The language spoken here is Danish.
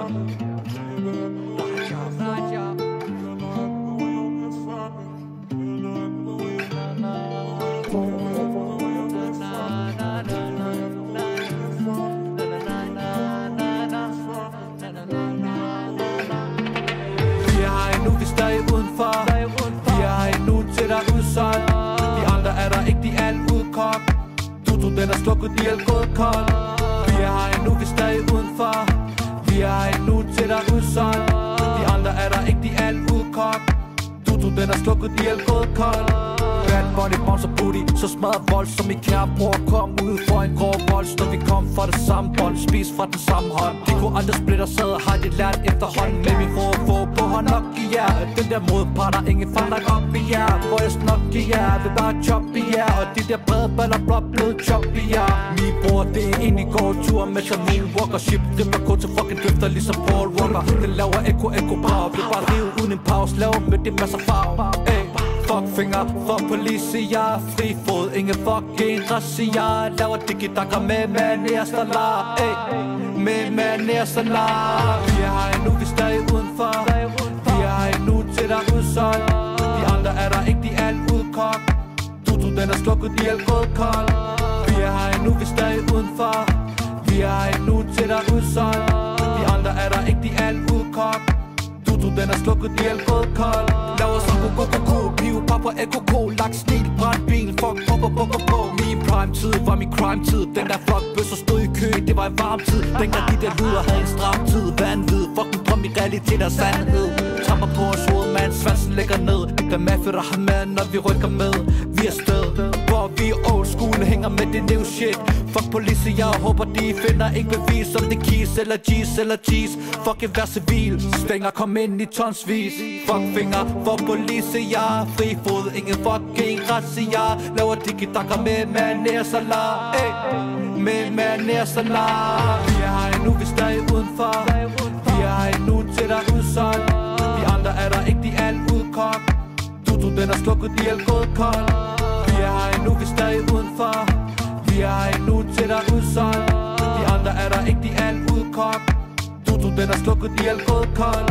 Vi stadig udenfor. Vi er her endnu til der udsolgt. De andre er der ikke, de er alt udkogt. Du den er slukket, de er gået kold. Vi er her endnu, vi stadig udenfor. Vi er her endnu til der udsolgt. De andre er der ikke, de er alt udkogt. Du den er slukket, de er gået kold. Bad Bunny, bouncer booty, så smadret vold som I kære bror. Kom ud for en grov vold, når vi kom fra det samme bånd. Spis fra den samme hånd. De kunne aldrig splitte os ad, har de lært efterhånden. Med min råd få på hånd nok i jer. Den der modpart, der ingen fanger op i jer. Hvor jeg snok i jer, vil bare choppe i jer. Og de der brede baller blot blevet choppe i jer. Min bror, det er egentlig gåtur med som min walker. Ship, det var kun til fucking drifter ligesom Paul Walker. Den laver echo power, bliver bare rive uden en pause. Laver med det masser farve. Fuckfinger for policia. Fri fod, ingen fucking razzia. Laver digi-dakker med manér-salar. Med manér-salar. Vi er her endnu, vi er stadig udenfor. Vi er her endnu til der udsolgt. De andre er der ikke, de er alt udkogt. Den er slukket, de er gået kold. Vi er her endnu, vi er stadig udenfor. Vi er her endnu til der udsolgt. De andre er der ikke, de er alt udkogt. Den er slukket, de er gået kold. Laver som go-go-go-go. Pive, papa, eko-ko. Lagt stil, brændt bil. Fuck, på. Min prime-tid var min crime-tid. Den der flok bøsser stod i kø, det var en varm tid. Dengang de der lyder havde en stram tid. Vanvid, fucking drøm i realitet og sandhed. Tramper på os hoved, man svansen ligger ned. Der mafia, der har med, når vi rykker med. Vi er sted, hvor vi er old school. Hænger med det new shit. Fuck police, jeg håber de finder ikke bevis. Om det keys eller G's eller cheese. Fucking vær civil, stænger kom ind i tonsvis. Fuck finger for police, jeg er fri fod. Ingen fucking razzia. Laver digi-dakker med manér-salar. Med manér-salar. Vi er her endnu, vi er stadig udenfor. Vi er her endnu til der udsolgt. De andre er der ikke, de er alt udkogt. Den er slukket, de er gået kold. Vi er her endnu, vi er stadig udenfor. Vi er her endnu til der udsolgt. De andre er der ikke, de er alt udkogt. Den er slukket, de er gået kold.